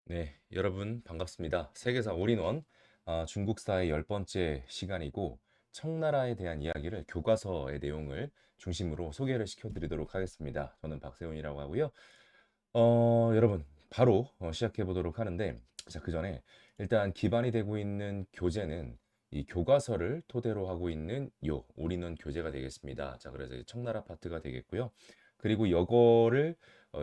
네, 여러분 반갑습니다. 세계사 올인원 중국사의 10번째 시간이고 청나라에 대한 이야기를 교과서의 내용을 중심으로 소개를 시켜드리도록 하겠습니다. 저는 박세훈이라고 하고요. 여러분 바로 시작해 보도록 하는데 자, 그 전에 일단 기반이 되고 있는 교재는 이 교과서를 토대로 하고 있는 요 올인원 교재가 되겠습니다. 자, 그래서 이제 청나라 파트가 되겠고요. 그리고 이거를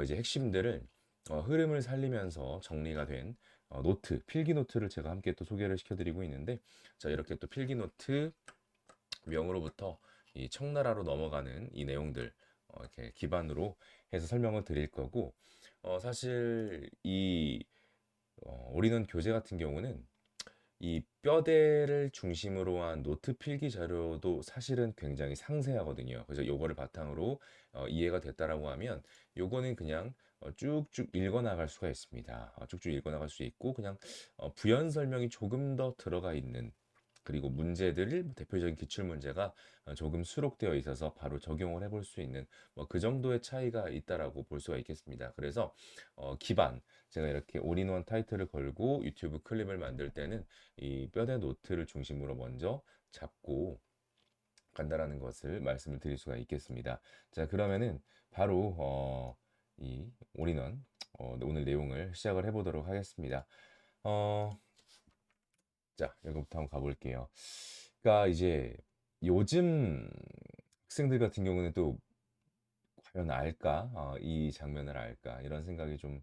이제 핵심들을 흐름을 살리면서 정리가 된 노트, 필기 노트를 제가 함께 또 소개를 시켜드리고 있는데 자, 이렇게 또 필기 노트 명으로부터 이 청나라로 넘어가는 이 내용들 이렇게 기반으로 해서 설명을 드릴 거고 사실 이 올인원 교재 같은 경우는 이 뼈대를 중심으로 한 노트 필기 자료도 사실은 굉장히 상세하거든요. 그래서 요거를 바탕으로 이해가 됐다라고 하면 요거는 그냥 쭉쭉 읽어 나갈 수가 있습니다. 쭉쭉 읽어 나갈 수 있고 그냥 부연 설명이 조금 더 들어가 있는 그리고 문제들을 대표적인 기출 문제가 조금 수록되어 있어서 바로 적용을 해볼 수 있는 뭐 그 정도의 차이가 있다라고 볼 수가 있겠습니다. 그래서 기반 제가 이렇게 올인원 타이틀을 걸고 유튜브 클립을 만들 때는 이 뼈대 노트를 중심으로 먼저 잡고 간다라는 것을 말씀을 드릴 수가 있겠습니다. 자, 그러면은 바로 이 올인원 오늘 내용을 시작을 해보도록 하겠습니다. 어, 자, 여기부터 한번 가볼게요. 그러니까 이제 요즘 학생들 같은 경우는 또 과연 알까? 이 장면을 알까? 이런 생각이 좀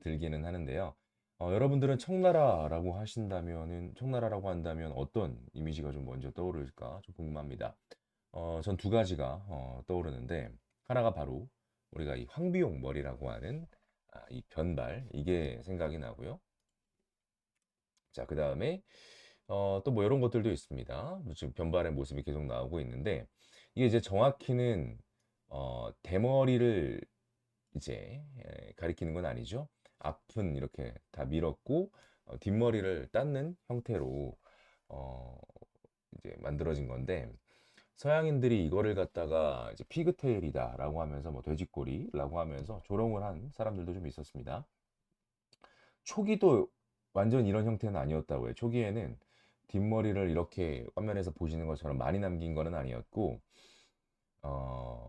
들기는 하는데요. 여러분들은 청나라라고 하신다면은 청나라라고 한다면 어떤 이미지가 좀 먼저 떠오를까? 좀 궁금합니다. 전 두 가지가 떠오르는데 하나가 바로 우리가 이 황비용 머리라고 하는 이 변발 이게 생각이 나고요. 자, 그다음에 또 뭐 이런 것들도 있습니다. 뭐 지금 변발의 모습이 계속 나오고 있는데 이게 이제 정확히는 대머리를 이제 가리키는 건 아니죠. 앞은 이렇게 다 밀었고 뒷머리를 닦는 형태로 어, 이제 만들어진 건데 서양인들이 이거를 갖다가 이제 피그테일이다라고 하면서 뭐 돼지꼬리라고 하면서 조롱을 한 사람들도 좀 있었습니다. 초기도 완전 이런 형태는 아니었다고 해요. 초기에는 뒷머리를 이렇게 화면에서 보시는 것처럼 많이 남긴 거는 아니었고 어,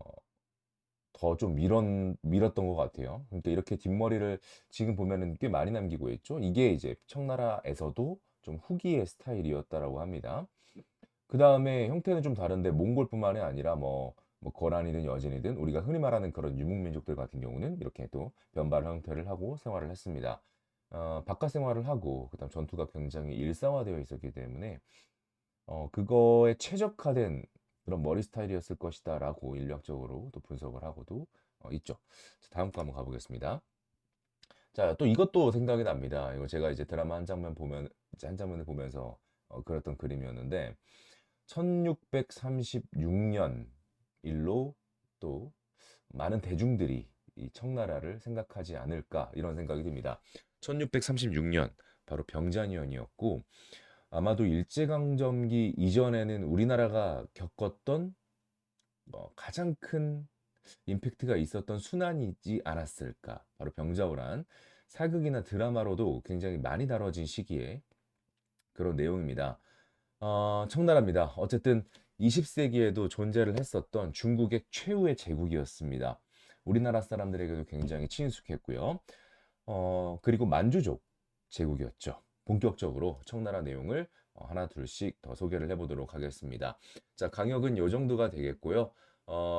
더 좀 밀었던 것 같아요. 그러니까 이렇게 뒷머리를 지금 보면은 꽤 많이 남기고 있죠. 이게 이제 청나라에서도 좀 후기의 스타일이었다라고 합니다. 그 다음에 형태는 좀 다른데 몽골뿐만이 아니라 뭐 거란이든 여진이든 우리가 흔히 말하는 그런 유목민족들 같은 경우는 이렇게 또 변발 형태를 하고 생활을 했습니다. 바깥 생활을 하고 그다음 전투가 굉장히 일상화되어 있었기 때문에 그거에 최적화된 그런 머리 스타일이었을 것이다라고 인류학적으로 또 분석을 하고도 있죠. 자, 다음 거 한번 가보겠습니다. 자, 또 이것도 생각이 납니다. 이거 제가 이제 드라마 한 장면 보면 이제 한 장면을 보면서 그렸던 그림이었는데 1636년 일로 또 많은 대중들이 이 청나라를 생각하지 않을까 이런 생각이 듭니다. 1636년 바로 병자년이었고 아마도 일제강점기 이전에는 우리나라가 겪었던 가장 큰 임팩트가 있었던 순환이지 않았을까. 바로 병자호란. 사극이나 드라마로도 굉장히 많이 다뤄진 시기에 그런 내용입니다. 청나라입니다. 어쨌든 20세기에도 존재를 했었던 중국의 최후의 제국이었습니다. 우리나라 사람들에게도 굉장히 친숙했고요. 그리고 만주족 제국이었죠. 본격적으로 청나라 내용을 하나 둘씩 더 소개를 해보도록 하겠습니다. 자, 강역은 요 정도가 되겠고요.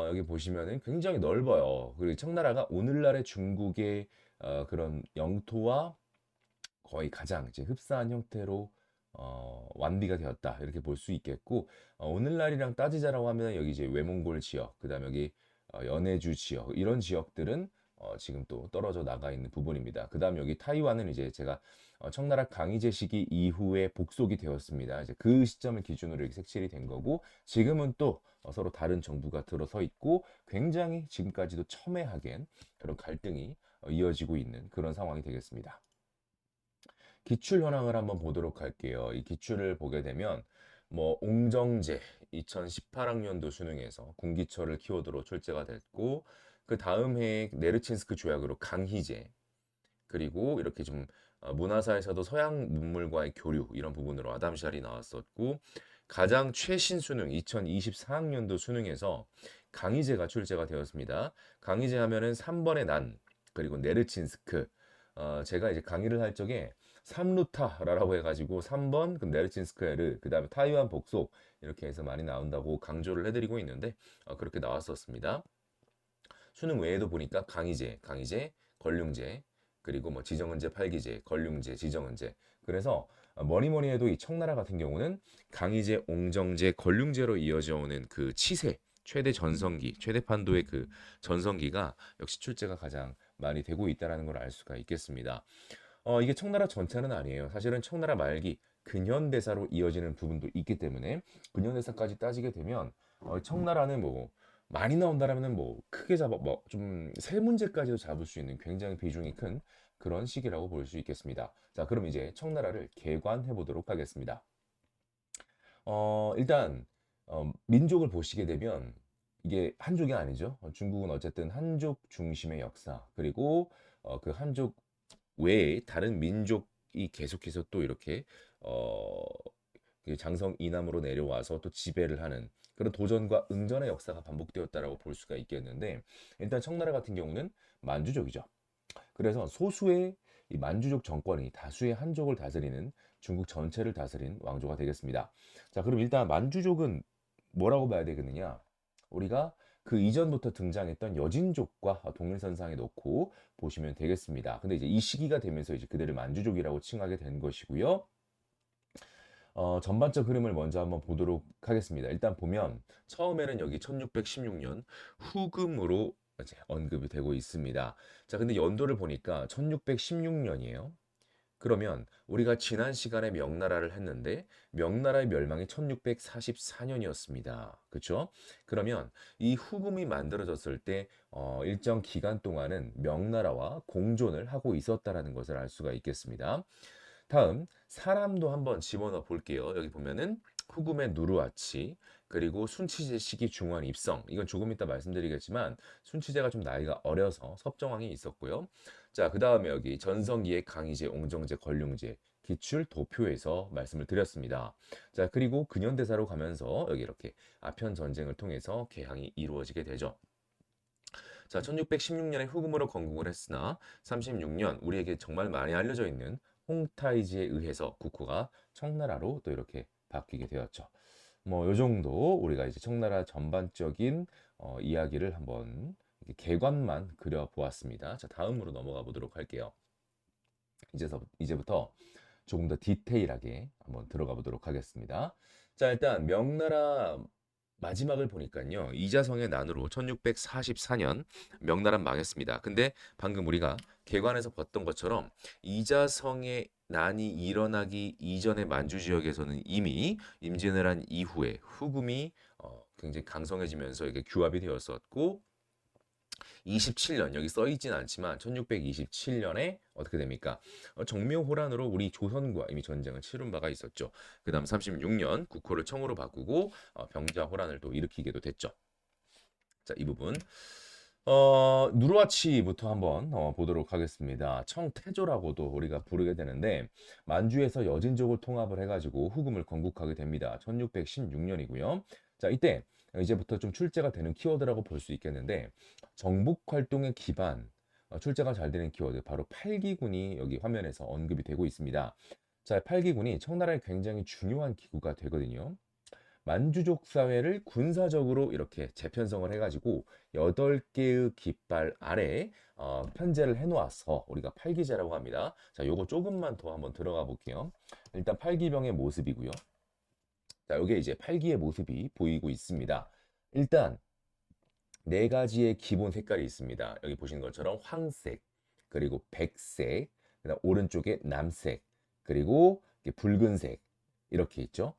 여기 보시면은 굉장히 넓어요. 그리고 청나라가 오늘날의 중국의 그런 영토와 거의 가장 이제 흡사한 형태로 완비가 되었다 이렇게 볼 수 있겠고 오늘날이랑 따지자라고 하면 여기 이제 외몽골 지역 그다음 여기 연해주 지역 이런 지역들은 지금 또 떨어져 나가 있는 부분입니다. 그다음 여기 타이완은 이제 제가 청나라 강희제 시기 이후에 복속이 되었습니다. 이제 그 시점을 기준으로 이렇게 색칠이 된 거고 지금은 또 서로 다른 정부가 들어서 있고 굉장히 지금까지도 첨예하게 그런 갈등이 이어지고 있는 그런 상황이 되겠습니다. 기출 현황을 한번 보도록 할게요. 이 기출을 보게 되면 뭐 옹정제 2018학년도 수능에서 군기철을 키워드로 출제가 됐고 그 다음 해에 네르친스크 조약으로 강희제 그리고 이렇게 좀 문화사에서도 서양 문물과의 교류 이런 부분으로 아담샬이 나왔었고 가장 최신 수능 2024학년도 수능에서 강희제가 출제가 되었습니다. 강희제 하면은 3번의 난 그리고 네르친스크 제가 이제 강의를 할 적에 삼루타라고 해가지고 3번 그 네르친스크에르 그 다음에 타이완 복속 이렇게 해서 많이 나온다고 강조를 해드리고 있는데 그렇게 나왔었습니다. 수능 외에도 보니까 강희제, 걸륭제, 그리고 뭐 지정은제, 팔기제, 걸륭제, 지정은제. 그래서 뭐니 뭐니 해도 이 청나라 같은 경우는 강희제, 옹정제, 걸륭제로 이어져 오는 그 치세, 최대 전성기, 최대 판도의 그 전성기가 역시 출제가 가장 많이 되고 있다는 걸 알 수가 있겠습니다. 이게 청나라 전체는 아니에요. 사실은 청나라 말기 근현대사로 이어지는 부분도 있기 때문에 근현대사까지 따지게 되면 청나라는 뭐 많이 나온다라면은 뭐 크게 잡아 뭐 좀 세 문제까지도 잡을 수 있는 굉장히 비중이 큰 그런 시기라고 볼 수 있겠습니다. 자, 그럼 이제 청나라를 개관해 보도록 하겠습니다. 일단 민족을 보시게 되면 이게 한족이 아니죠. 중국은 어쨌든 한족 중심의 역사 그리고 그 한족 외에 다른 민족이 계속해서 또 이렇게 어, 그 장성 이남으로 내려와서 또 지배를 하는 그런 도전과 응전의 역사가 반복되었다라고 볼 수가 있겠는데 일단 청나라 같은 경우는 만주족이죠. 그래서 소수의 이 만주족 정권이 다수의 한족을 다스리는 중국 전체를 다스린 왕조가 되겠습니다. 자, 그럼 일단 만주족은 뭐라고 봐야 되겠느냐? 우리가 그 이전부터 등장했던 여진족과 동일선상에 놓고 보시면 되겠습니다. 근데 이제 이 시기가 되면서 이제 그들을 만주족이라고 칭하게 된 것이고요. 전반적 흐름을 먼저 한번 보도록 하겠습니다. 일단 보면 처음에는 여기 1616년 후금으로 이제 언급이 되고 있습니다. 자, 근데 연도를 보니까 1616년이에요. 그러면 우리가 지난 시간에 명나라를 했는데 명나라의 멸망이 1644년이었습니다. 그렇죠? 그러면 이 후금이 만들어졌을 때 일정 기간 동안은 명나라와 공존을 하고 있었다라는 것을 알 수가 있겠습니다. 다음 사람도 한번 집어넣어 볼게요. 여기 보면은 후금의 누르아치 그리고 순치제 시기 중원 입성 이건 조금 이따 말씀드리겠지만 순치제가 좀 나이가 어려서 섭정왕이 있었고요. 자, 그 다음에 여기 전성기의 강희제, 옹정제, 걸륭제 기출 도표에서 말씀을 드렸습니다. 자, 그리고 근현대사로 가면서 여기 이렇게 아편 전쟁을 통해서 개항이 이루어지게 되죠. 자, 1616년에 후금으로 건국을 했으나 36년 우리에게 정말 많이 알려져 있는 홍타이지에 의해서 국호가 청나라로 또 이렇게 바뀌게 되었죠. 뭐 요 정도 우리가 이제 청나라 전반적인 이야기를 한번 개관만 그려 보았습니다. 자, 다음으로 넘어가 보도록 할게요. 이제부터 조금 더 디테일하게 한번 들어가 보도록 하겠습니다. 자, 일단 명나라 마지막을 보니까요. 이자성의 난으로 1644년 명나라 망했습니다. 근데 방금 우리가 개관에서 봤던 것처럼 이자성의 난이 일어나기 이전의 만주 지역에서는 이미 임진왜란 이후에 후금이 굉장히 강성해지면서 이게 규합이 되었었고 27년 여기 써 있진 않지만 1627년에 어떻게 됩니까? 정묘호란으로 우리 조선과 이미 전쟁을 치른 바가 있었죠. 그다음 36년 국호를 청으로 바꾸고 병자호란을 또 일으키게도 됐죠. 자, 이 부분 누르하치부터 한번 보도록 하겠습니다. 청태조라고도 우리가 부르게 되는데 만주에서 여진족을 통합을 해가지고 후금을 건국하게 됩니다. 1616년이고요. 자, 이때 이제부터 좀 출제가 되는 키워드라고 볼 수 있겠는데 정복 활동의 기반 출제가 잘 되는 키워드 바로 팔기군이 여기 화면에서 언급이 되고 있습니다. 자, 팔기군이 청나라의 굉장히 중요한 기구가 되거든요. 만주족 사회를 군사적으로 이렇게 재편성을 해가지고 8개의 깃발 아래 편제를 해놓아서 우리가 팔기제라고 합니다. 자, 요거 조금만 더 한번 들어가 볼게요. 일단 팔기병의 모습이고요. 자, 요게 이제 팔기의 모습이 보이고 있습니다. 일단 네 가지의 기본 색깔이 있습니다. 여기 보시는 것처럼 황색, 그리고 백색, 그다음 오른쪽에 남색, 그리고 붉은색 이렇게 있죠.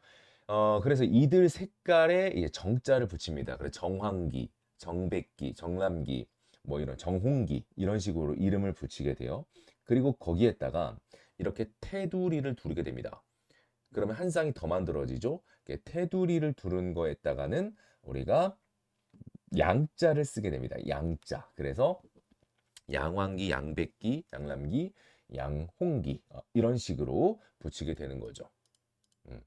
그래서 이들 색깔에 이제 정자를 붙입니다. 그래서 정황기, 정백기, 정남기, 뭐 이런 정홍기 이런 식으로 이름을 붙이게 돼요. 그리고 거기에다가 이렇게 테두리를 두르게 됩니다. 그러면 한 쌍이 더 만들어지죠. 테두리를 두른 거에다가는 우리가 양자를 쓰게 됩니다. 양자. 그래서 양황기, 양백기, 양남기, 양홍기 이런 식으로 붙이게 되는 거죠. 음,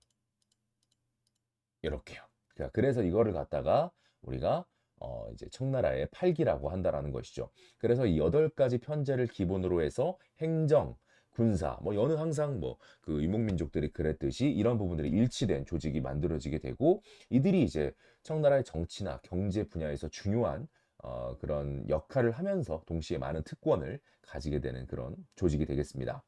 이렇게요. 그래서 이거를 갖다가 우리가 이제 청나라의 팔기라고 한다라는 것이죠. 그래서 이 8가지 편제를 기본으로 해서 행정, 군사, 뭐 여느 항상 뭐 그 유목민족들이 그랬듯이 이런 부분들이 일치된 조직이 만들어지게 되고 이들이 이제 청나라의 정치나 경제 분야에서 중요한 그런 역할을 하면서 동시에 많은 특권을 가지게 되는 그런 조직이 되겠습니다.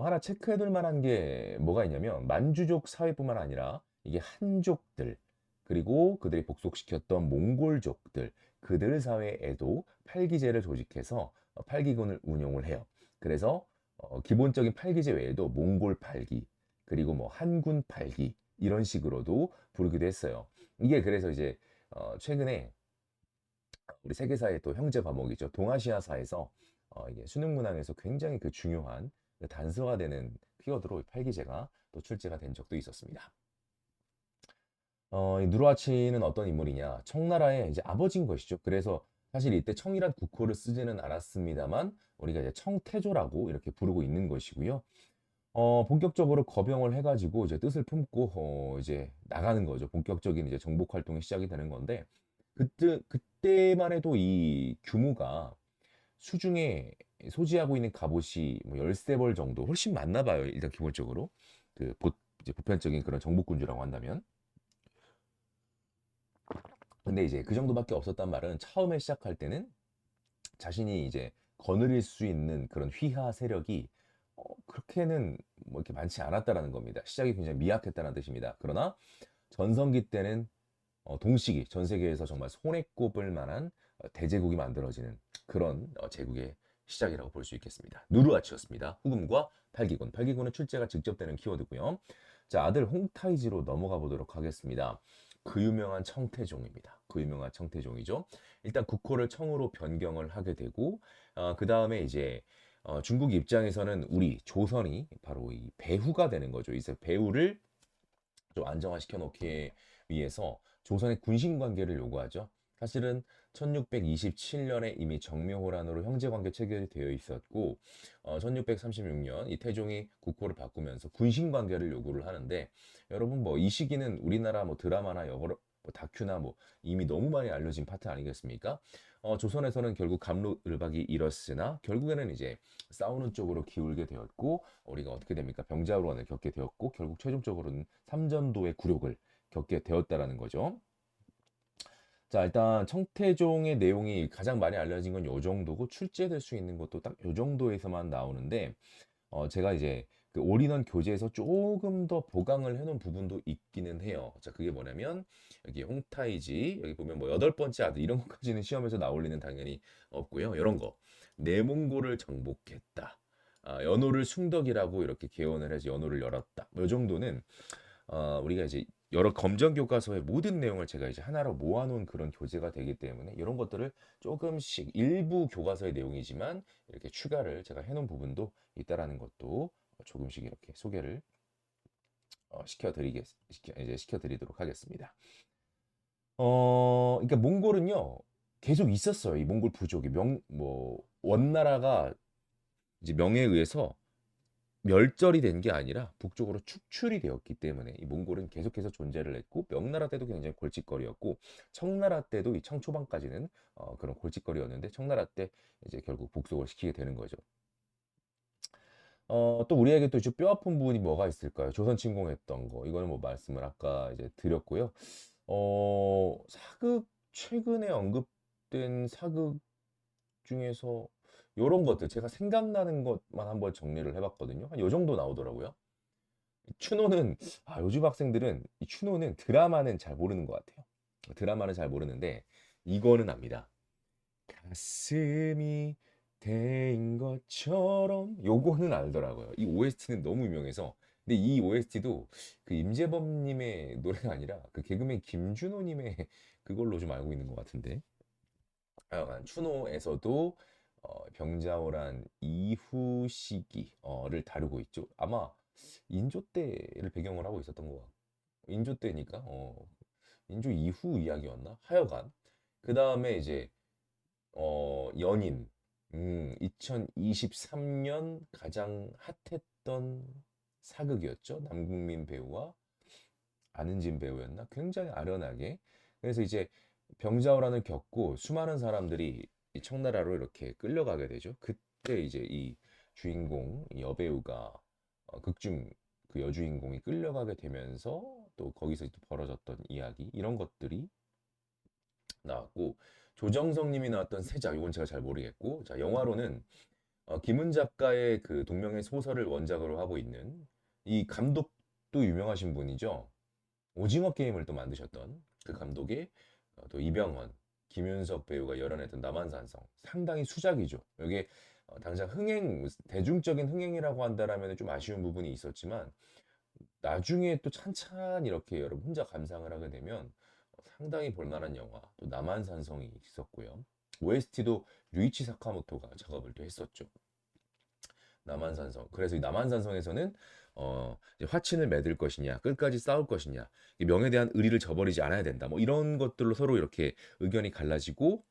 하나 체크해둘 만한 게 뭐가 있냐면 만주족 사회뿐만 아니라 이게 한족들 그리고 그들이 복속시켰던 몽골족들 그들 사회에도 팔기제를 조직해서 팔기군을 운용을 해요. 그래서 기본적인 팔기제 외에도 몽골 팔기 그리고 뭐 한군 팔기 이런 식으로도 부르기도 했어요. 이게 그래서 이제 최근에 우리 세계사의 또 형제 과목이죠. 동아시아사에서 이게 수능 문항에서 굉장히 그 중요한 그 단서가 되는 키워드로 팔기제가 또 출제가 된 적도 있었습니다. 이 누르하치는 어떤 인물이냐? 청나라의 이제 아버지인 것이죠. 그래서 사실 이때 청이란 국호를 쓰지는 않았습니다만 우리가 이제 청태조라고 이렇게 부르고 있는 것이고요. 본격적으로 거병을 해가지고 이제 뜻을 품고 이제 나가는 거죠. 본격적인 이제 정복 활동이 시작이 되는 건데 그때만 해도 이 규모가 수중에 소지하고 있는 갑옷이 뭐 13벌 정도 훨씬 많나 봐요. 일단 기본적으로 이제 보편적인 그런 정복군주라고 한다면. 근데 이제 그 정도밖에 없었단 말은 처음에 시작할 때는 자신이 이제 거느릴 수 있는 그런 휘하 세력이 그렇게는 뭐 이렇게 많지 않았다라는 겁니다. 시작이 굉장히 미약했다는 뜻입니다. 그러나 전성기 때는 동식이 전 세계에서 정말 손에 꼽을 만한 대제국이 만들어지는 그런 제국의 시작이라고 볼 수 있겠습니다. 누르하치였습니다. 후금과 팔기군. 팔기군은 출제가 직접 되는 키워드고요. 자, 아들 홍타이지로 넘어가 보도록 하겠습니다. 그 유명한 청태종입니다. 그 유명한 청태종이죠. 일단 국호를 청으로 변경을 하게 되고 그 다음에 이제 중국 입장에서는 우리 조선이 바로 이 배후가 되는 거죠. 이제 배후를 좀 안정화시켜 놓기 위해서 조선의 군신 관계를 요구하죠. 사실은 1627년에 이미 정묘호란으로 형제관계 체결이 되어 있었고 1636년 이 태종이 국호를 바꾸면서 군신 관계를 요구를 하는데 여러분 뭐 이 시기는 우리나라 뭐 드라마나 영화 뭐 다큐나 뭐 이미 너무 많이 알려진 파트 아니겠습니까? 조선에서는 결국 갑로을박이 일었으나 결국에는 이제 싸우는 쪽으로 기울게 되었고 우리가 어떻게 됩니까? 병자호란을 겪게 되었고 결국 최종적으로는 삼전도의 굴욕을 겪게 되었다라는 거죠. 자, 일단 청태종의 내용이 가장 많이 알려진 건 요 정도고 출제될 수 있는 것도 딱 요 정도에서만 나오는데 제가 이제 그 올인원 교재에서 조금 더 보강을 해놓은 부분도 있기는 해요. 자, 그게 뭐냐면 여기 홍타이지 여기 보면 뭐 8번째 아들 이런 것까지는 시험에서 나올 리는 당연히 없고요. 이런 거 내몽고를 정복했다. 연호를 숭덕이라고 이렇게 개원을 해서 연호를 열었다. 이 정도는 우리가 이제 여러 검정 교과서의 모든 내용을 제가 이제 하나로 모아놓은 그런 교재가 되기 때문에 이런 것들을 조금씩 일부 교과서의 내용이지만 이렇게 추가를 제가 해놓은 부분도 있다라는 것도 조금씩 이렇게 소개를 이제 시켜드리도록 하겠습니다. 그러니까 몽골은요 계속 있었어요. 이 몽골 부족이 뭐 원나라가 이제 명에 의해서 멸절이 된 게 아니라 북쪽으로 축출이 되었기 때문에 이 몽골은 계속해서 존재를 했고 명나라 때도 굉장히 골칫거리였고 청나라 때도 이 청초반까지는 그런 골칫거리였는데 청나라 때 이제 결국 복속을 시키게 되는 거죠. 또 우리에게 또 뼈 아픈 부분이 뭐가 있을까요? 조선 침공했던 거 이거는 뭐 말씀을 아까 이제 드렸고요. 사극 최근에 언급된 사극 중에서 요런 것들 제가 생각나는 것만 한번 정리를 해봤거든요. 한 요 정도 나오더라고요. 추노는 요즘 학생들은 이 추노는 드라마는 잘 모르는 것 같아요. 드라마는 잘 모르는데 이거는 압니다. 가슴이 대인 것처럼 요거는 알더라고요. 이 OST는 너무 유명해서. 근데 이 OST도 그 임재범님의 노래가 아니라 그 개그맨 김준호님의 그걸로 좀 알고 있는 것 같은데. 하여간 추노에서도 병자호란 이후 시기를 다루고 있죠. 아마 인조 때를 배경으로 하고 있었던 것 같고 인조 때니까 인조 이후 이야기였나? 하여간 그 다음에 이제 연인. 2023년 가장 핫했던 사극이었죠. 남궁민 배우와 안은진 배우였나? 굉장히 아련하게. 그래서 이제 병자호란을 겪고 수많은 사람들이 이 청나라로 이렇게 끌려가게 되죠. 그때 이제 이 주인공, 이 여배우가 극중 그 여주인공이 끌려가게 되면서 또 거기서 또 벌어졌던 이야기 이런 것들이 나왔고, 조정석 님이 나왔던 세자 이건 제가 잘 모르겠고, 자 영화로는 김은 작가의 그 동명의 소설을 원작으로 하고 있는 이 감독도 유명하신 분이죠. 오징어 게임을 또 만드셨던 그 감독의 또 이병헌, 김윤석 배우가 열연했던 남한산성 상당히 수작이죠. 여기에 당장 흥행 대중적인 흥행이라고 한다라면 좀 아쉬운 부분이 있었지만 나중에 또 찬찬히 이렇게 여러분 혼자 감상을 하게 되면 상당히 볼만한 영화 또 남한산성이 있었고요. OST도 류이치 사카모토가 작업을 또 했었죠. 남한산성. 그래서 이 남한산성에서는 이제 화친을 맺을 것이냐, 끝까지 싸울 것이냐, 이 명에 대한 의리를 저버리지 않아야 된다. 뭐 이런 것들로 서로 이렇게 의견이 갈라지고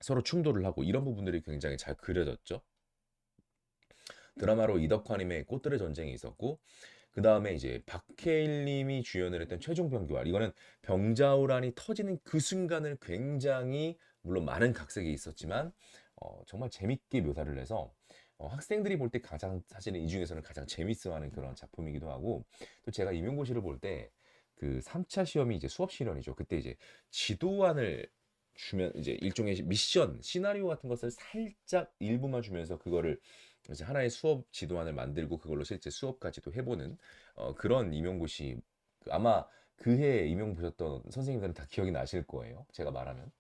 서로 충돌을 하고 이런 부분들이 굉장히 잘 그려졌죠. 드라마로 이덕화님의 꽃들의 전쟁이 있었고, 그 다음에 이제 박해일님이 주연을 했던 최종 병기활. 이거는 병자호란이 터지는 그 순간을 굉장히 물론 많은 각색이 있었지만 정말 재밌게 묘사를 해서 학생들이 볼 때 가장 사실은 이 중에서는 가장 재밌어하는 그런 작품이기도 하고, 또 제가 임용고시를 볼 때 그 3차 시험이 이제 수업 실현이죠. 그때 이제 지도안을 주면 이제 일종의 미션 시나리오 같은 것을 살짝 일부만 주면서 그거를 이제 하나의 수업 지도안을 만들고 그걸로 실제 수업까지도 해보는 그런 임용고시. 아마 그해 임용 보셨던 선생님들은 다 기억이 나실 거예요. 제가 말하면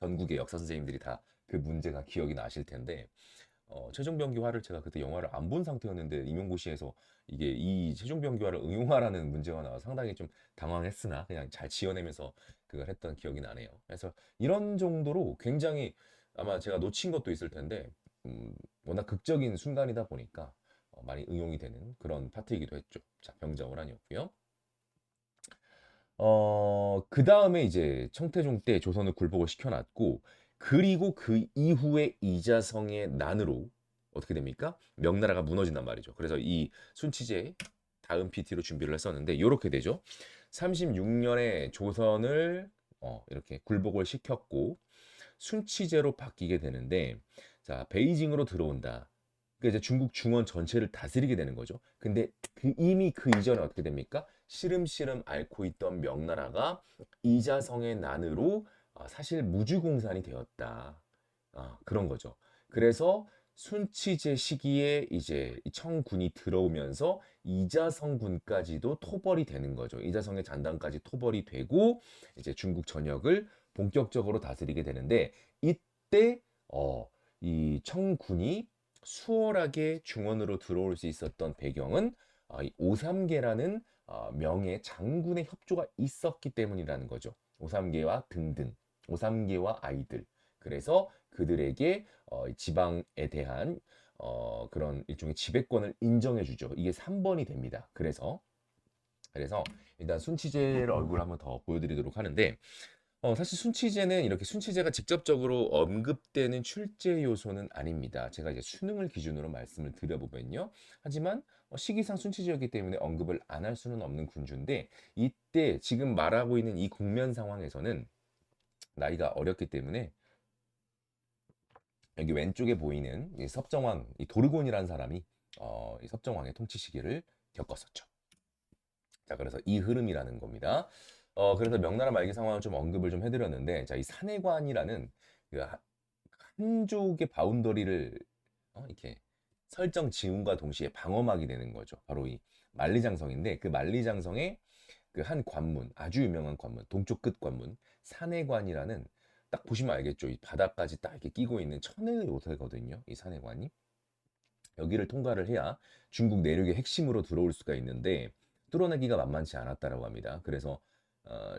전국의 역사 선생님들이 다 그 문제가 기억이 나실 텐데, 최종병기화를 제가 그때 영화를 안 본 상태였는데 임용고시에서 이게 이 최종병기화를 응용하라는 문제가 나와 상당히 좀 당황했으나 그냥 잘 지어내면서 그걸 했던 기억이 나네요. 그래서 이런 정도로 굉장히 아마 제가 놓친 것도 있을 텐데 워낙 극적인 순간이다 보니까 많이 응용이 되는 그런 파트이기도 했죠. 자, 병자호란이었고요. 그 다음에 이제 청태종 때 조선을 굴복을 시켜놨고, 그리고 그 이후에 이자성의 난으로 어떻게 됩니까? 명나라가 무너진단 말이죠. 그래서 이 순치제 다음 PT로 준비를 했었는데 이렇게 되죠. 36년에 조선을 이렇게 굴복을 시켰고 순치제로 바뀌게 되는데, 자 베이징으로 들어온다. 그러니까 이제 중국 중원 전체를 다스리게 되는 거죠. 근데 이미 그 이전에 어떻게 됩니까? 시름시름 앓고 있던 명나라가 이자성의 난으로 사실 무주공산이 되었다. 그런 거죠. 그래서 순치제 시기에 이제 이 청군이 들어오면서 이자성군까지도 토벌이 되는 거죠. 이자성의 잔당까지 토벌이 되고 이제 중국 전역을 본격적으로 다스리게 되는데, 이때 이 청군이 수월하게 중원으로 들어올 수 있었던 배경은 이 오삼계라는 명의 장군의 협조가 있었기 때문이라는 거죠. 오삼계와 등등, 오삼계와 아이들. 그래서 그들에게 지방에 대한 그런 일종의 지배권을 인정해 주죠. 이게 3번이 됩니다. 그래서 일단 순치제를 얼굴 한번 더 보여드리도록 하는데, 사실 순치제는 이렇게 순치제가 직접적으로 언급되는 출제 요소는 아닙니다. 제가 이제 수능을 기준으로 말씀을 드려보면요. 하지만 시기상 순치제였기 때문에 언급을 안 할 수는 없는 군주인데, 이때 지금 말하고 있는 이 국면 상황에서는 나이가 어렸기 때문에 여기 왼쪽에 보이는 이 섭정왕, 이 도르곤이라는 사람이 이 섭정왕의 통치 시기를 겪었었죠. 자, 그래서 이 흐름이라는 겁니다. 그래서 명나라 말기 상황을 좀 언급을 좀 해드렸는데, 자, 이 산해관이라는 그 한족의 바운더리를 이렇게 설정 지음과 동시에 방어막이 되는 거죠. 바로 이 만리장성인데, 그 만리장성의 그 한 관문, 아주 유명한 관문, 동쪽 끝 관문, 산해관이라는, 딱 보시면 알겠죠. 이 바닥까지 딱 이렇게 끼고 있는 천의 요새거든요. 이 산해관이. 여기를 통과를 해야 중국 내륙의 핵심으로 들어올 수가 있는데 뚫어내기가 만만치 않았다라고 합니다. 그래서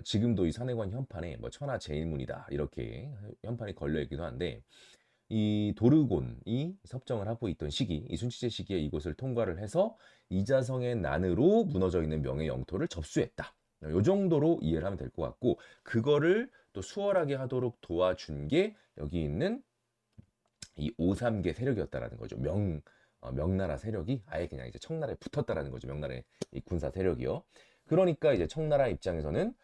지금도 이 산해관 현판에 뭐 천하제일문이다 이렇게 현판이 걸려 있기도 한데, 이 도르곤이 섭정을 하고 있던 시기, 이 순치제 시기에 이곳을 통과를 해서 이자성의 난으로 무너져 있는 명의 영토를 접수했다. 이 정도로 이해를 하면 될 것 같고, 그거를 또 수월하게 하도록 도와준 게 여기 있는 이 오삼계 세력이었다라는 거죠. 명나라 세력이 아예 그냥 이제 청나라에 붙었다라는 거죠. 명나라의 이 군사 세력이요. 그러니까 이제 청나라 입장에서는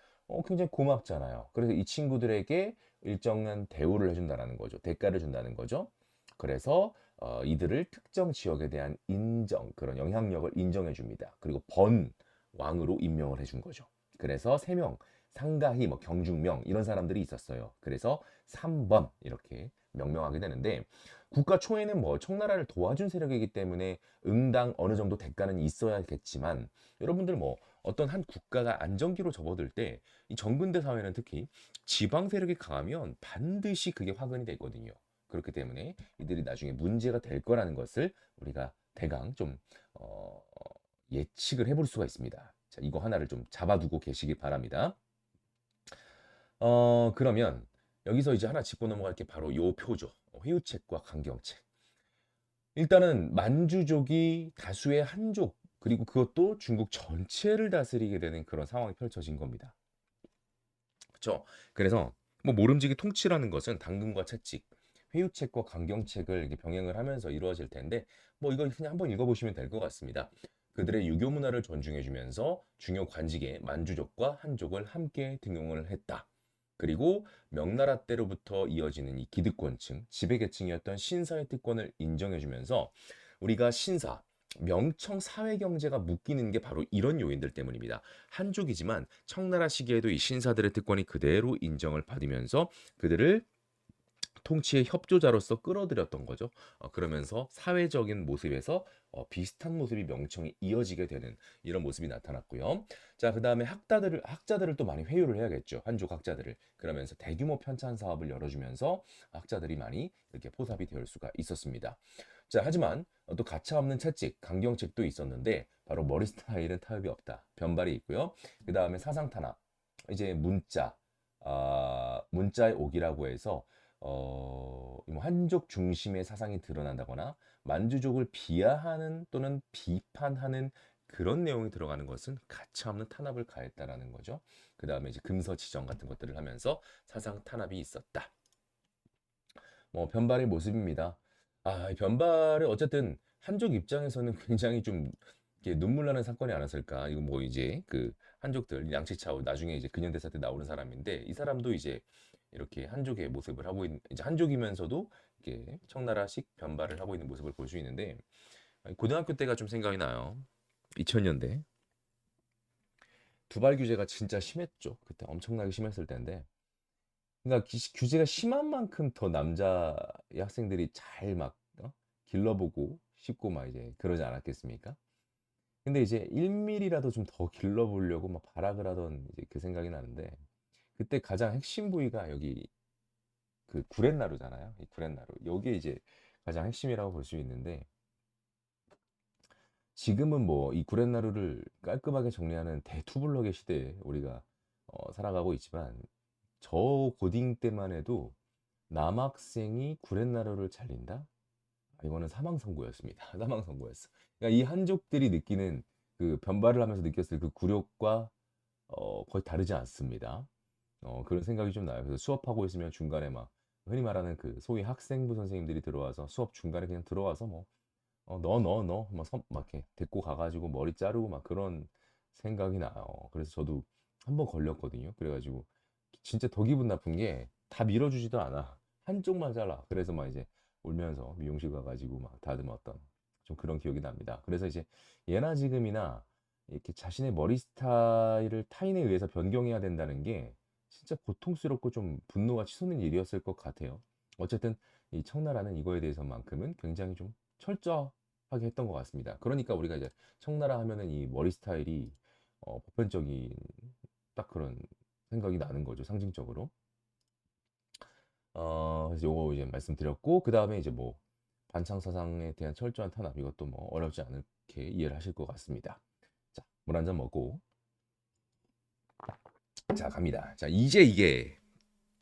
굉장히 고맙잖아요. 그래서 이 친구들에게 일정한 대우를 해준다라는 거죠. 대가를 준다는 거죠. 그래서 이들을 특정 지역에 대한 인정, 그런 영향력을 인정해 줍니다. 그리고 왕으로 임명을 해준 거죠. 그래서 세 명, 상가희, 뭐 경중명 이런 사람들이 있었어요. 그래서 3번 이렇게 명명하게 되는데 국가 초에는 뭐 청나라를 도와준 세력이기 때문에 응당 어느 정도 대가는 있어야겠지만 여러분들 뭐 어떤 한 국가가 안정기로 접어들 때 이 정근대 사회는 특히 지방 세력이 강하면 반드시 그게 화근이 되거든요. 그렇기 때문에 이들이 나중에 문제가 될 거라는 것을 우리가 대강 좀 어, 예측을 해볼 수가 있습니다. 자, 이거 하나를 좀 잡아두고 계시기 바랍니다. 그러면 여기서 이제 하나 짚고 넘어갈 게 바로 요 표죠. 회유책과 강경책. 일단은 만주족이 다수의 한족, 그리고 그것도 중국 전체를 다스리게 되는 그런 상황이 펼쳐진 겁니다. 그렇죠? 그래서 뭐 모름지기 통치라는 것은 당근과 채찍, 회유책과 강경책을 이렇게 병행을 하면서 이루어질 텐데 뭐 이거 그냥 한번 읽어보시면 될 것 같습니다. 그들의 유교 문화를 존중해주면서 중요 관직에 만주족과 한족을 함께 등용을 했다. 그리고 명나라 때로부터 이어지는 이 기득권층, 지배계층이었던 신사의 특권을 인정해주면서 우리가 신사, 명청 사회 경제가 묶이는 게 바로 이런 요인들 때문입니다. 한족이지만 청나라 시기에도 이 신사들의 특권이 그대로 인정을 받으면서 그들을 통치의 협조자로서 끌어들였던 거죠. 그러면서 사회적인 모습에서 비슷한 모습이 명청이 이어지게 되는 이런 모습이 나타났고요. 자, 그 다음에 학자들을 또 많이 회유를 해야겠죠. 한족 학자들을. 그러면서 대규모 편찬 사업을 열어주면서 학자들이 많이 이렇게 포섭이 될 수가 있었습니다. 자, 하지만 또 가차없는 채찍, 강경책도 있었는데 바로 머리 스타일은 타협이 없다. 변발이 있고요. 그 다음에 사상 탄압, 이제 문자의 옥이라고 해서 뭐 한족 중심의 사상이 드러난다거나 만주족을 비하하는 또는 비판하는 그런 내용이 들어가는 것은 가차없는 탄압을 가했다라는 거죠. 그 다음에 이제 금서지정 같은 것들을 하면서 사상 탄압이 있었다. 뭐 변발의 모습입니다. 이 변발을 어쨌든 한족 입장에서는 굉장히 좀 이렇게 눈물 나는 사건이 아니었을까. 이거 뭐 이제 그 한족들 양치차오 나중에 이제 근현대사 때 나오는 사람인데 이 사람도 이제 이렇게 한족의 모습을 하고 있는 이제 한족이면서도 이렇게 청나라식 변발을 하고 있는 모습을 볼 수 있는데 고등학교 때가 좀 생각이 나요. 2000년대 두발 규제가 진짜 심했죠. 그때 엄청나게 심했을 텐데 그러니까 규제가 심한 만큼 더 남자 학생들이 잘 막 길러보고 싶고 막 이제 그러지 않았겠습니까? 근데 이제 1mm라도 좀 더 길러보려고 막 발악을 하던 이제 그 생각이 나는데 그때 가장 핵심 부위가 여기 그 구렛나루잖아요. 이 구렛나루. 요게 이제 가장 핵심이라고 볼 수 있는데 지금은 뭐 이 구렛나루를 깔끔하게 정리하는 대투블럭의 시대에 우리가 살아가고 있지만 저 고딩 때만 해도 남학생이 구렛나루를 잘린다? 이거는 사망 선고였습니다. 사망 선고였어. 그러니까 이 한족들이 느끼는 그 변발을 하면서 느꼈을 그 굴욕과 거의 다르지 않습니다. 그런 생각이 좀 나요. 그래서 수업하고 있으면 중간에 막 흔히 말하는 그 소위 학생부 선생님들이 들어와서 수업 중간에 그냥 들어와서 뭐 막 이렇게 데리고 가가지고 머리 자르고 막 그런 생각이 나요. 그래서 저도 한 번 걸렸거든요. 그래가지고 진짜 더 기분 나쁜 게 다 밀어주지도 않아. 한쪽만 잘라. 그래서 막 이제 울면서 미용실 가가지고 막 다듬었던 좀 그런 기억이 납니다. 그래서 이제 예나 지금이나 이렇게 자신의 머리 스타일을 타인에 의해서 변경해야 된다는 게 진짜 고통스럽고 좀 분노가 치솟는 일이었을 것 같아요. 어쨌든 이 청나라는 이거에 대해서만큼은 굉장히 좀 철저하게 했던 것 같습니다. 그러니까 우리가 이제 청나라 하면은 이 머리 스타일이 보편적인 딱 그런 생각이 나는 거죠, 상징적으로. 그래서 요거 이제 말씀드렸고, 그 다음에 이제 뭐 반창 사상에 대한 철저한 탄압 이것도 뭐 어렵지 않게 이해를 하실 것 같습니다. 자, 물 한 잔 먹고 자 갑니다. 자 이제 이게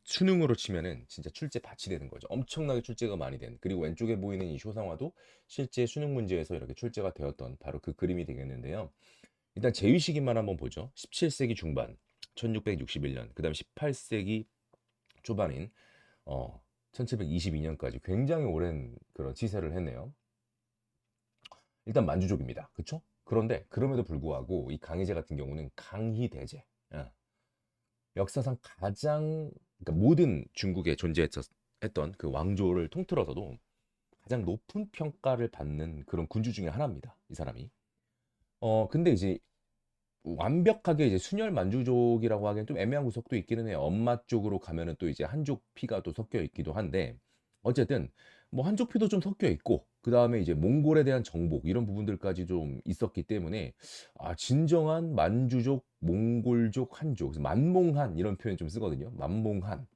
수능으로 치면은 진짜 출제 밭이 되는 거죠. 엄청나게 출제가 많이 된. 그리고 왼쪽에 보이는 이 쇼상화도 실제 수능 문제에서 이렇게 출제가 되었던 바로 그 그림이 되겠는데요. 일단 제위 시기만 한번 보죠. 17세기 중반, 1661년, 그다음 18세기 초반인 1722년까지 굉장히 오랜 그런 치세를 했네요. 일단 만주족입니다. 그쵸? 그런데 그럼에도 불구하고 이 강희제 같은 경우는 강희대제. 예. 역사상 가장 그러니까 모든 중국에 존재했던 그 왕조를 통틀어서도 가장 높은 평가를 받는 그런 군주 중에 하나입니다. 이 사람이. 근데 이제 완벽하게 이제 순혈 만주족이라고 하기엔 좀 애매한 구석도 있기는 해요. 엄마 쪽으로 가면은 또 이제 한족 피가 또 섞여 있기도 한데 어쨌든 뭐 한족 피도 좀 섞여 있고 그다음에 이제 몽골에 대한 정복 이런 부분들까지 좀 있었기 때문에 진정한 만주족, 몽골족, 한족 그래서 만몽한 이런 표현 좀 쓰거든요. 만몽한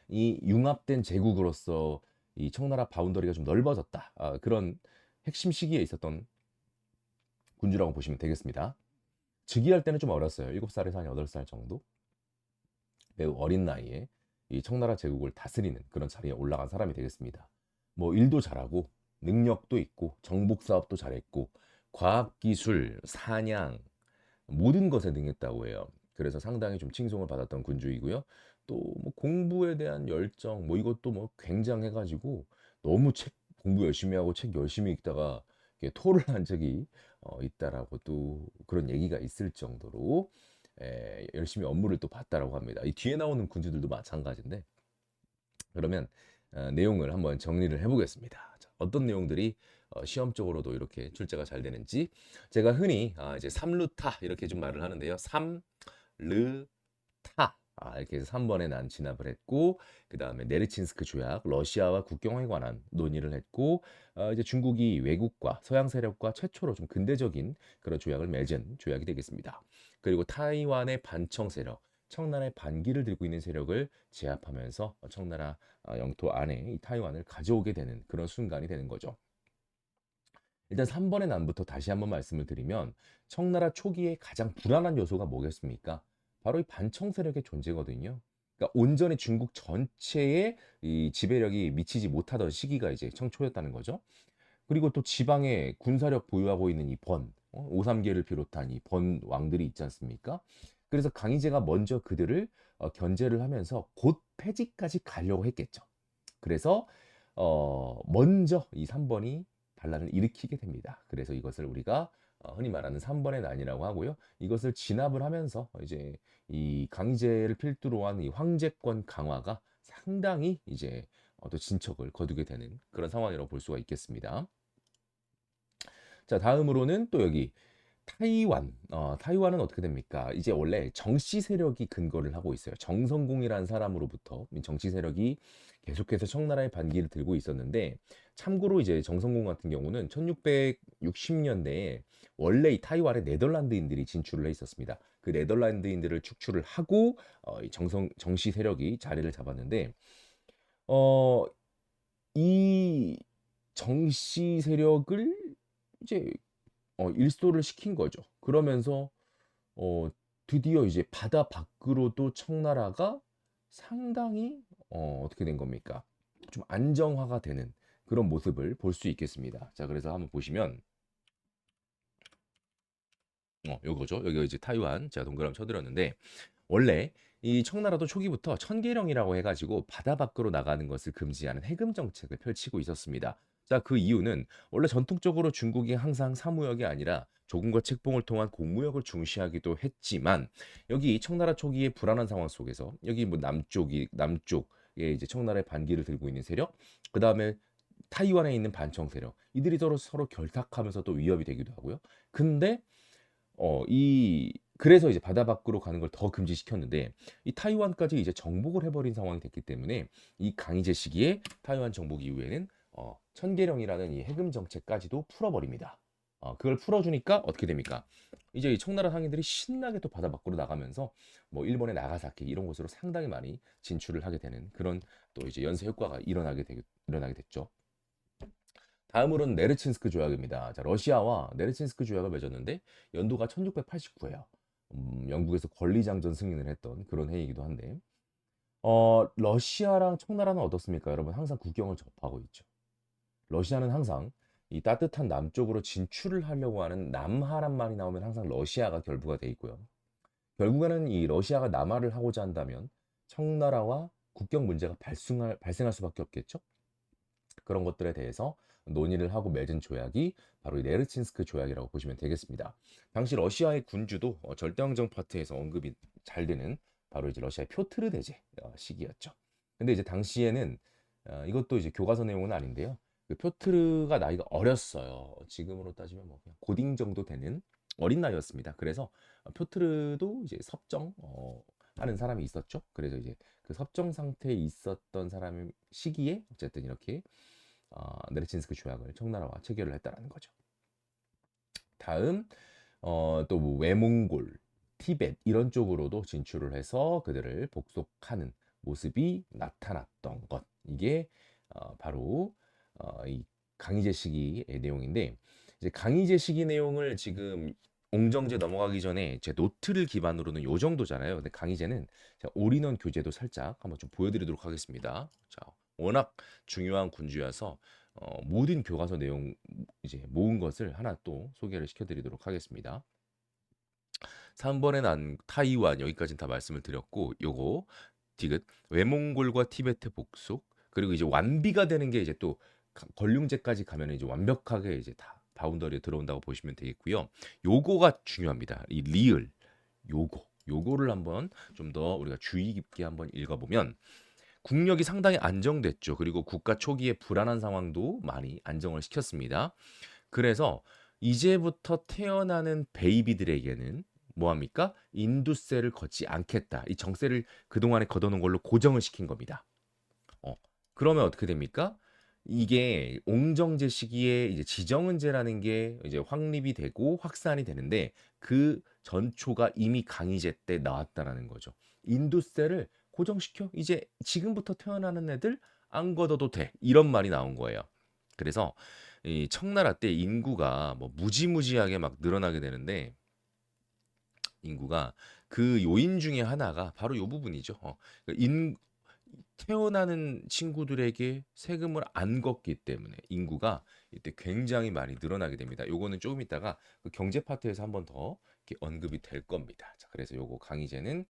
이 융합된 제국으로서 이 청나라 바운더리가 좀 넓어졌다. 그런 핵심 시기에 있었던 군주라고 보시면 되겠습니다. 즉위할 때는 좀 어렸어요. 7살에서 한 8살 정도. 매우 어린 나이에 이 청나라 제국을 다스리는 그런 자리에 올라간 사람이 되겠습니다. 뭐 일도 잘하고 능력도 있고 정복 사업도 잘했고 과학기술, 사냥 모든 것에 능했다고 해요. 그래서 상당히 좀 칭송을 받았던 군주이고요. 또 뭐 공부에 대한 열정 뭐 이것도 뭐 굉장해가지고 너무 책 공부 열심히 하고 책 열심히 읽다가 이렇게 토를 한 적이 있다라고 또 그런 얘기가 있을 정도로 열심히 업무를 또 봤다라고 합니다. 이 뒤에 나오는 군주들도 마찬가지인데 그러면 내용을 한번 정리를 해보겠습니다. 자, 어떤 내용들이 시험적으로도 이렇게 출제가 잘 되는지 제가 흔히 이제 삼루타 이렇게 좀 말을 하는데요. 삼르타 이렇게 해서 3번에 난 진압을 했고 그 다음에 네르친스크 조약 러시아와 국경에 관한 논의를 했고 이제 중국이 외국과 서양 세력과 최초로 좀 근대적인 그런 조약을 맺은 조약이 되겠습니다. 그리고 타이완의 반청 세력 청나라의 반기를 들고 있는 세력을 제압하면서 청나라 영토 안에 이 타이완을 가져오게 되는 그런 순간이 되는 거죠. 일단 3번의 난부터 다시 한번 말씀을 드리면 청나라 초기에 가장 불안한 요소가 뭐겠습니까? 바로 이 반청 세력의 존재거든요. 그러니까 온전히 중국 전체에 이 지배력이 미치지 못하던 시기가 이제 청초였다는 거죠. 그리고 또 지방에 군사력 보유하고 있는 이 오삼계를 비롯한 이 번 왕들이 있지 않습니까? 그래서 강희제가 먼저 그들을 견제를 하면서 곧 폐지까지 가려고 했겠죠. 그래서 먼저 이 3번이 반란을 일으키게 됩니다. 그래서 이것을 우리가 흔히 말하는 3번의 난이라고 하고요. 이것을 진압을 하면서 이제 이 강희제를 필두로 한 이 황제권 강화가 상당히 이제 또 진척을 거두게 되는 그런 상황이라고 볼 수가 있겠습니다. 자, 다음으로는 또 여기 타이완. 타이완은 어떻게 됩니까? 이제 원래 정씨 세력이 근거를 하고 있어요. 정성공이라는 사람으로부터 정치 세력이 계속해서 청나라의 반기를 들고 있었는데 참고로 이제 정성공 같은 경우는 1660년대에 원래 이 타이완에 네덜란드인들이 진출을 해 있었습니다. 그 네덜란드인들을 축출을 하고 이 정씨 세력이 자리를 잡았는데 어, 이 정씨 세력을 이제 일소를 시킨 거죠. 그러면서 어, 드디어 이제 바다 밖으로도 청나라가 상당히 어떻게 된 겁니까? 좀 안정화가 되는 그런 모습을 볼 수 있겠습니다. 자, 그래서 한번 보시면 요거죠. 여기가 이제 타이완 제가 동그라미 쳐드렸는데 원래 이 청나라도 초기부터 천계령이라고 해가지고 바다 밖으로 나가는 것을 금지하는 해금 정책을 펼치고 있었습니다. 자, 그 이유는 원래 전통적으로 중국이 항상 사무역이 아니라 조금과 책봉을 통한 공무역을 중시하기도 했지만 여기 청나라 초기의 불안한 상황 속에서 여기 뭐 남쪽에 이제 청나라의 반기를 들고 있는 세력, 그 다음에 타이완에 있는 반청 세력, 이들이 서로 결탁하면서 또 위협이 되기도 하고요. 근데 그래서 이제 바다 밖으로 가는 걸 더 금지시켰는데 이 타이완까지 이제 정복을 해버린 상황이 됐기 때문에 이 강희제 시기에 타이완 정복 이후에는 천계령이라는 이 해금 정책까지도 풀어버립니다. 그걸 풀어주니까 어떻게 됩니까? 이제 이 청나라 상인들이 신나게 또 바다 밖으로 나가면서 뭐 일본의 나가사키 이런 곳으로 상당히 많이 진출을 하게 되는 그런 또 이제 연쇄 효과가 일어나게 됐죠. 다음으로는 네르친스크 조약입니다. 자, 러시아와 네르친스크 조약을 맺었는데 연도가 1689예요. 영국에서 권리장전 승인을 했던 그런 해이기도 한데 러시아랑 청나라는 어떻습니까? 여러분 항상 국경을 접하고 있죠. 러시아는 항상 이 따뜻한 남쪽으로 진출을 하려고 하는 남하란 말이 나오면 항상 러시아가 결부가 돼 있고요. 결국에는 이 러시아가 남하를 하고자 한다면 청나라와 국경 문제가 발생할 수밖에 없겠죠. 그런 것들에 대해서 논의를 하고 맺은 조약이 바로 이 네르친스크 조약이라고 보시면 되겠습니다. 당시 러시아의 군주도 절대왕정 파트에서 언급이 잘 되는 바로 이제 러시아의 표트르 대제 시기였죠. 근데 이제 당시에는 이것도 이제 교과서 내용은 아닌데요. 그 표트르가 나이가 어렸어요. 지금으로 따지면 뭐 그냥 고딩 정도 되는 어린 나이였습니다. 그래서 표트르도 이제 섭정 하는 사람이 있었죠. 그래서 이제 그 섭정 상태에 있었던 사람 시기에 어쨌든 이렇게 네르친스크 조약을 청나라와 체결을 했다라는 거죠. 다음 또뭐 외몽골, 티벳 이런 쪽으로도 진출을 해서 그들을 복속하는 모습이 나타났던 것. 이게 바로 이 강희제 시기의 내용인데 이제 강희제 시기 내용을 지금 옹정제 넘어가기 전에 제 노트를 기반으로는 요 정도잖아요. 근데 강희제는 제가 올인원 교재도 살짝 한번 좀 보여드리도록 하겠습니다. 자, 워낙 중요한 군주여서 모든 교과서 내용 이제 모은 것을 하나 또 소개를 시켜드리도록 하겠습니다. 3번에 난 타이완 여기까지는 다 말씀을 드렸고 요거 디귿 외몽골과 티베트 복속 그리고 이제 완비가 되는 게 이제 또 걸륭제까지 가면 이제 완벽하게 이제 다 바운더리에 들어온다고 보시면 되겠고요. 요거가 중요합니다. 이 리을 요거를 한번 좀 더 우리가 주의 깊게 한번 읽어보면 국력이 상당히 안정됐죠. 그리고 국가 초기에 불안한 상황도 많이 안정을 시켰습니다. 그래서 이제부터 태어나는 베이비들에게는 뭐 합니까? 인두세를 걷지 않겠다. 이 정세를 그동안에 걷어놓은 걸로 고정을 시킨 겁니다. 어, 그러면 어떻게 됩니까? 이게 옹정제 시기에 이제 지정은제라는 게 이제 확립이 되고 확산이 되는데 그 전초가 이미 강희제 때 나왔다라는 거죠. 인두세를 고정시켜. 이제 지금부터 태어나는 애들 안 걷어도 돼. 이런 말이 나온 거예요. 그래서 이 청나라 때 인구가 뭐 무지무지하게 막 늘어나게 되는데 인구가 그 요인 중에 하나가 바로 요 부분이죠. 인 태어나는 친구들에게 세금을 안 걷기 때문에 인구가 이때 굉장히 많이 늘어나게 됩니다. 요거는 조금 있다가 그 경제 파트에서 한번 더 이렇게 언급이 될 겁니다. 자, 그래서 요거 강의제는